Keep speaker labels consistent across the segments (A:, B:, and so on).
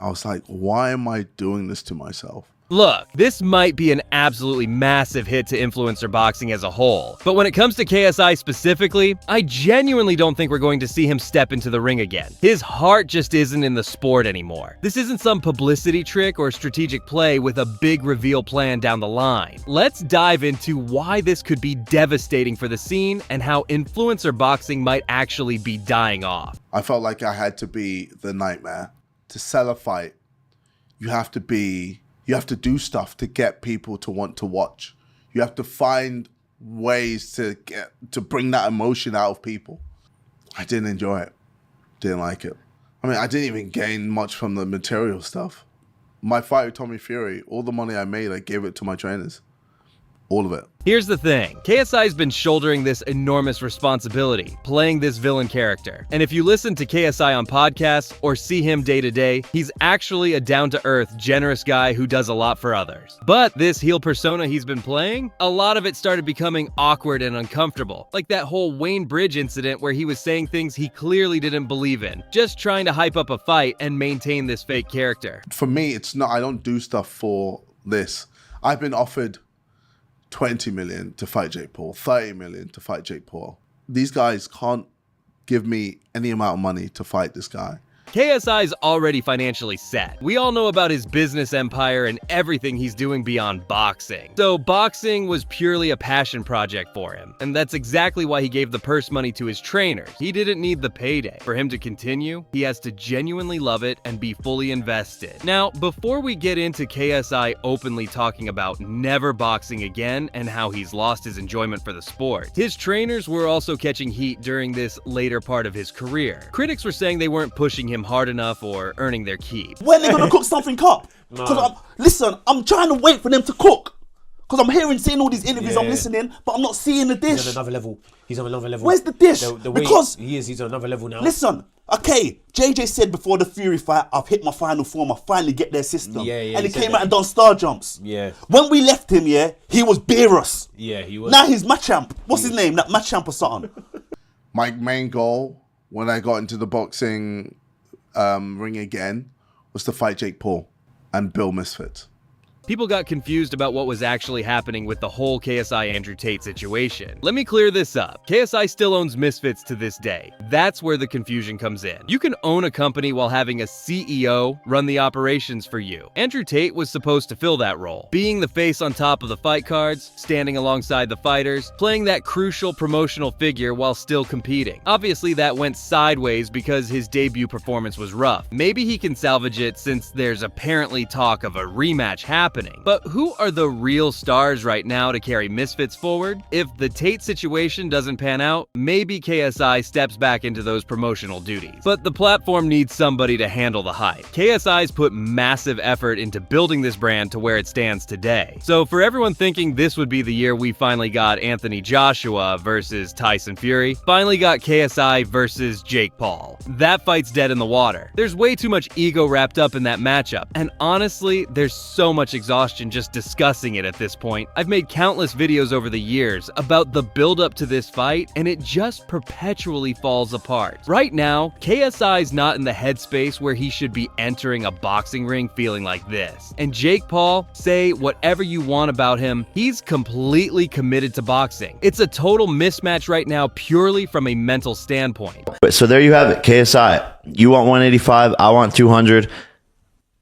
A: I was like, why am I doing this to myself?
B: Look, this might be an absolutely massive hit to influencer boxing as a whole, but when it comes to KSI specifically, I genuinely don't think we're going to see him step into the ring again. His heart just isn't in the sport anymore. This isn't some publicity trick or strategic play with a big reveal plan down the line. Let's dive into why this could be devastating for the scene and how influencer boxing might actually be dying off.
A: I felt like I had to be the nightmare. To sell a fight, you have to do stuff to get people to want to watch. You have to find ways to bring that emotion out of people. I didn't enjoy it. Didn't like it. I mean, I didn't even gain much from the material stuff. My fight with Tommy Fury, all the money I made, I gave it to my trainers. All of it.
B: Here's the thing, KSI's been shouldering this enormous responsibility, playing this villain character. And if you listen to KSI on podcasts or see him day to day, he's actually a down-to-earth, generous guy who does a lot for others. But this heel persona he's been playing, a lot of it started becoming awkward and uncomfortable. Like that whole Wayne Bridge incident where he was saying things he clearly didn't believe in, just trying to hype up a fight and maintain this fake character.
A: For me, it's not, I don't do stuff for this. I've been offered 20 million to fight Jake Paul, 30 million to fight Jake Paul. These guys can't give me any amount of money to fight this guy.
B: KSI's already financially set. We all know about his business empire and everything he's doing beyond boxing. So boxing was purely a passion project for him, and that's exactly why he gave the purse money to his trainers. He didn't need the payday. For him to continue, he has to genuinely love it and be fully invested. Now, before we get into KSI openly talking about never boxing again and how he's lost his enjoyment for the sport, his trainers were also catching heat during this later part of his career. Critics were saying they weren't pushing him hard enough or earning their keep.
C: When are they gonna cook something up? Listen, I'm trying to wait for them to cook. Because I'm seeing all these interviews, I'm listening, but I'm not seeing the dish.
D: He's on another level. He's on another level.
C: Where's the dish?
D: Because he's on another level now.
C: Listen, okay, JJ said before the Fury fight, I've hit my final form, I finally get their system. And he came out and done star jumps. When we left him, he was Beerus.
D: He was.
C: Now he's Machamp. What's his name? That Machamp or something.
A: My main goal when I got into the boxing ring again was to fight Jake Paul and Bill Misfits.
B: People got confused about what was actually happening with the whole KSI Andrew Tate situation. Let me clear this up. KSI still owns Misfits to this day. That's where the confusion comes in. You can own a company while having a CEO run the operations for you. Andrew Tate was supposed to fill that role, being the face on top of the fight cards, standing alongside the fighters, playing that crucial promotional figure while still competing. Obviously that went sideways because his debut performance was rough. Maybe he can salvage it since there's apparently talk of a rematch happening. But who are the real stars right now to carry Misfits forward? If the Tate situation doesn't pan out, maybe KSI steps back into those promotional duties. But the platform needs somebody to handle the hype. KSI's put massive effort into building this brand to where it stands today. So for everyone thinking this would be the year we finally got Anthony Joshua versus Tyson Fury, finally got KSI versus Jake Paul. That fight's dead in the water. There's way too much ego wrapped up in that matchup, and honestly, there's so much exhaustion just discussing it at this point. I've made countless videos over the years about the build up to this fight, and it just perpetually falls apart. Right now, KSI's not in the headspace where he should be entering a boxing ring feeling like this. And Jake Paul, say whatever you want about him, he's completely committed to boxing. It's a total mismatch right now purely from a mental standpoint.
E: So there you have it, KSI. You want 185, I want 200.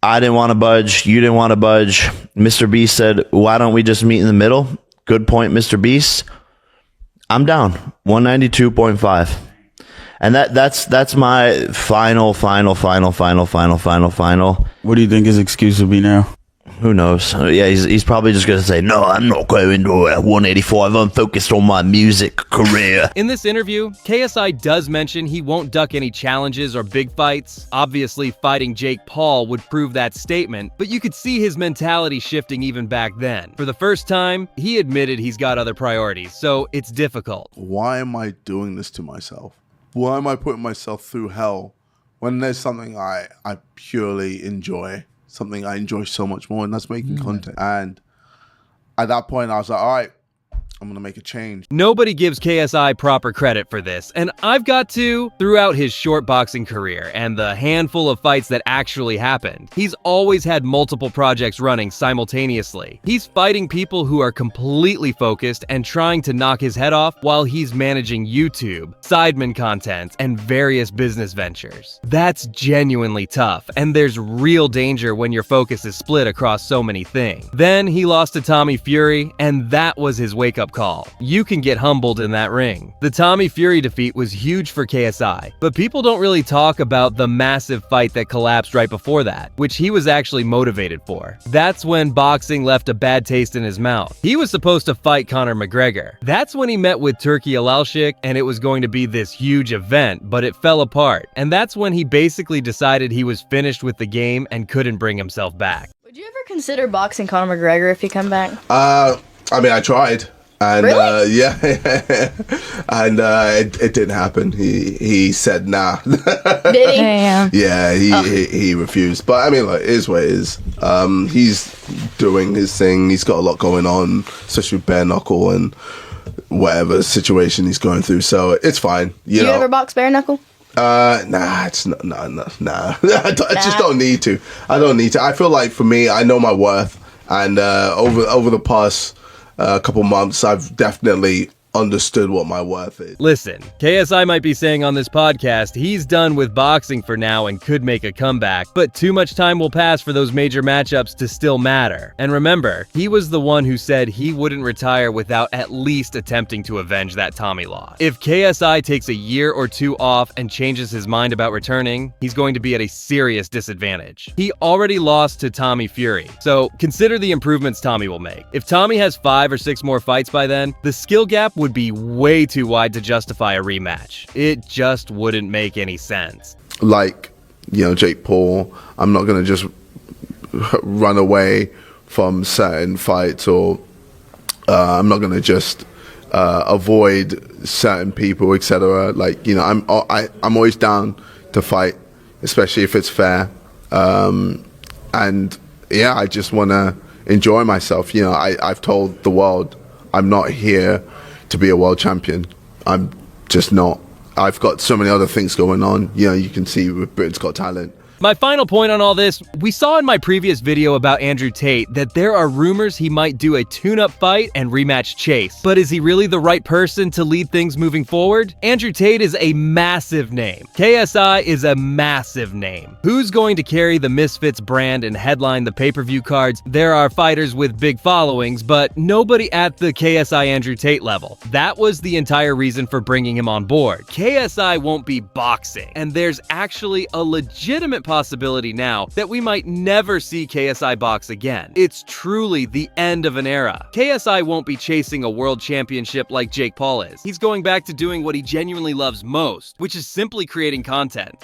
E: I didn't want to budge. You didn't want to budge. Mr. Beast said, why don't we just meet in the middle? Good point, Mr. Beast. I'm down. 192.5. And that's my final.
F: What do you think his excuse will be now?
E: Who knows? Yeah, he's probably just going to say, no, I'm not going to 185. I'm focused on my music career.
B: In this interview, KSI does mention he won't duck any challenges or big fights. Obviously, fighting Jake Paul would prove that statement, but you could see his mentality shifting even back then. For the first time, he admitted he's got other priorities, so it's difficult.
A: Why am I doing this to myself? Why am I putting myself through hell when there's something I purely enjoy? Something I enjoy so much more, and that's making content. And at that point, I was like, all right, I'm gonna make a change.
B: Nobody gives KSI proper credit for this, and I've got to. Throughout his short boxing career and the handful of fights that actually happened, he's always had multiple projects running simultaneously. He's fighting people who are completely focused and trying to knock his head off while he's managing YouTube, Sidemen content, and various business ventures. That's genuinely tough, and there's real danger when your focus is split across so many things. Then he lost to Tommy Fury, and that was his wake-up call. You can get humbled in that ring. The Tommy Fury defeat was huge for KSI, but people don't really talk about the massive fight that collapsed right before that, which he was actually motivated for. That's when boxing left a bad taste in his mouth. He was supposed to fight Conor McGregor. That's when he met with Turki Alalshik, and it was going to be this huge event, but it fell apart. And that's when he basically decided he was finished with the game and couldn't bring himself back.
G: Would you ever consider boxing Conor McGregor if he come back?
H: I mean, I tried. And
G: really?
H: yeah, and it didn't happen. He said nah.
G: Did he?
H: Yeah, he refused. But I mean, like, it is what it is. He's doing his thing. He's got a lot going on, especially with bare knuckle and whatever situation he's going through. So it's fine.
G: Do you ever box bare knuckle?
H: Nah, it's not, nah. I just don't need to. I don't need to. I feel like for me, I know my worth, and over the past couple months, I've definitely understood what my worth is.
B: Listen, KSI might be saying on this podcast he's done with boxing for now and could make a comeback, but too much time will pass for those major matchups to still matter. And remember, he was the one who said he wouldn't retire without at least attempting to avenge that Tommy loss. If KSI takes a year or two off and changes his mind about returning, he's going to be at a serious disadvantage. He already lost to Tommy Fury, so consider the improvements Tommy will make. If Tommy has 5 or 6 more fights by then, the skill gap would be way too wide to justify a rematch. It just wouldn't make any sense.
H: Like, Jake Paul, I'm not going to just run away from certain fights, or I'm not going to just avoid certain people, etc. Like, I'm always down to fight, especially if it's fair. And yeah, I just want to enjoy myself. I've told the world I'm not here to be a world champion. I'm just not. I've got so many other things going on. You can see with Britain's Got Talent.
B: My final point on all this, we saw in my previous video about Andrew Tate that there are rumors he might do a tune-up fight and rematch Chase. But is he really the right person to lead things moving forward? Andrew Tate is a massive name. KSI is a massive name. Who's going to carry the Misfits brand and headline the pay-per-view cards? There are fighters with big followings, but nobody at the KSI Andrew Tate level. That was the entire reason for bringing him on board. KSI won't be boxing, and there's actually a legitimate possibility now that we might never see KSI box again. It's truly the end of an era. KSI won't be chasing a world championship like Jake Paul is. He's going back to doing what he genuinely loves most, which is simply creating content.